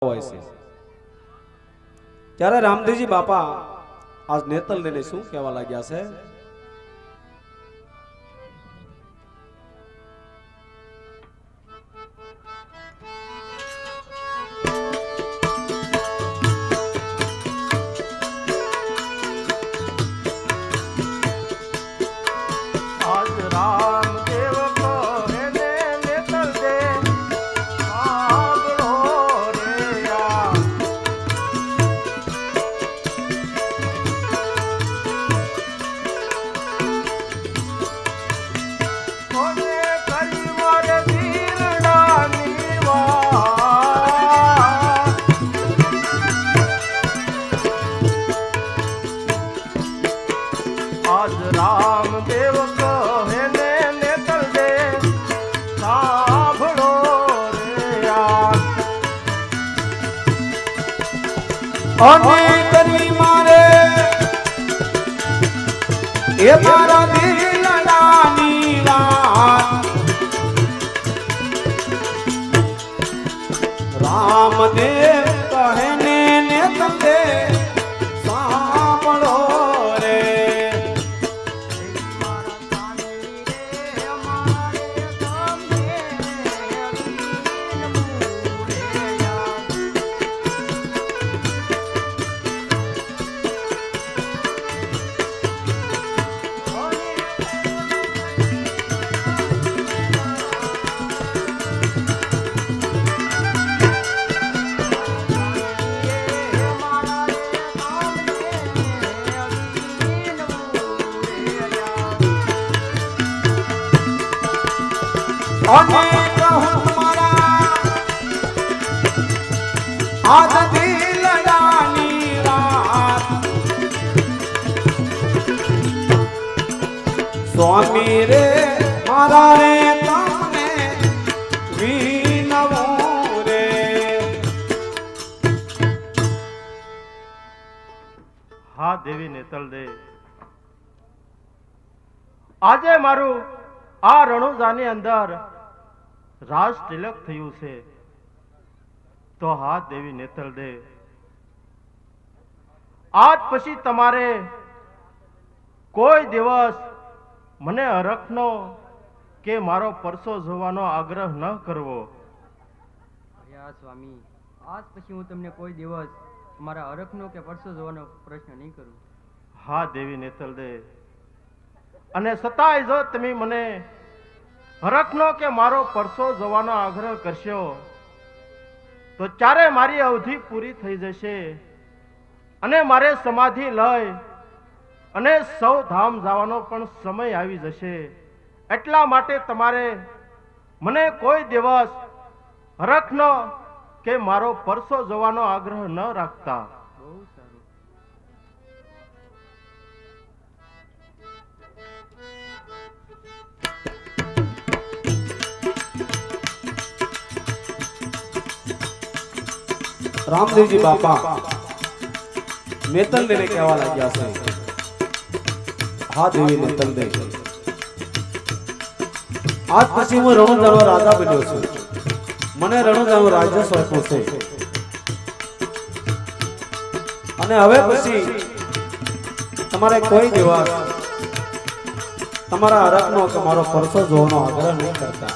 હોય છે ત્યારે રામદેવજી બાપા આજ નેતલને શું કહેવા લાગ્યા છે? અને કરી મારે એ મારા દિલડાની વાત રામદેવ કહે ને તમને સાંભળો રે અને કહું મારા આજ દિલડાની રાત સ્વામી રે મારા રે તમને વિનવું રે હા દેવી નેતલ દે આજે મારું આ રણુજાની અંદર રાજ તિલક થયું છે તો હા દેવી નેતલ દે આજ પછી તમારે કોઈ દિવસ મને હરખનો કે મારો પરસો જોવાનો આગ્રહ ન કરવો. સ્વામી, આજ પછી હું તમને કોઈ દિવસ મારા હરખનો કે પરસો જોવાનો પ્રશ્ન નહીં કરું. હા દેવી નેતલ દે અને છતાંય જો તમે મને હરખનો કે મારો પરસો જોવાનો આગ્રહ કરશો તો ચારે મારી અવધિ પૂરી થઈ જશે અને મારે સમાધિ લઈ અને સૌ ધામ જવાનો પણ સમય આવી જશે. એટલા માટે તમારે મને કોઈ દિવસ હરખનો કે મારો પરસો જોવાનો આગ્રહ ન રાખતા. બહુ સારું. રામદેવજી બાપા નેતલને કહેવા લાગ્યા છે, હા દેવી નેતલ દે આજ પછી હું રણુજાનો રાજા બન્યો છું. મને રણુજાનું રાજ્ય સોંપ્યું છે અને હવે પછી તમારે કોઈ દિવસ તમારા હરખનો કે મારો પરસો જોવાનો આગ્રહ નહીં કરતા.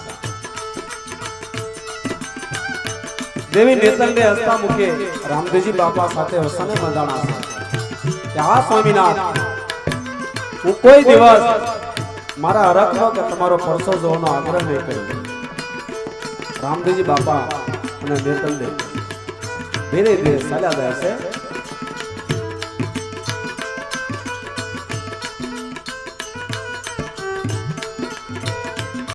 દેવી નેતલને હસતા મુખે રામદેવજી બાપા સાથે હસને બંધાણા છે કે હા સ્વામીનાથ, હું કોઈ દિવસ મારા હરખનો કે તમારો પરસો જોવાનો આગ્રહ નહીં કર્યો. રામદેવજી બાપા અને નેતલને ધીરે ધીરે ચાલ્યા ગયા છે.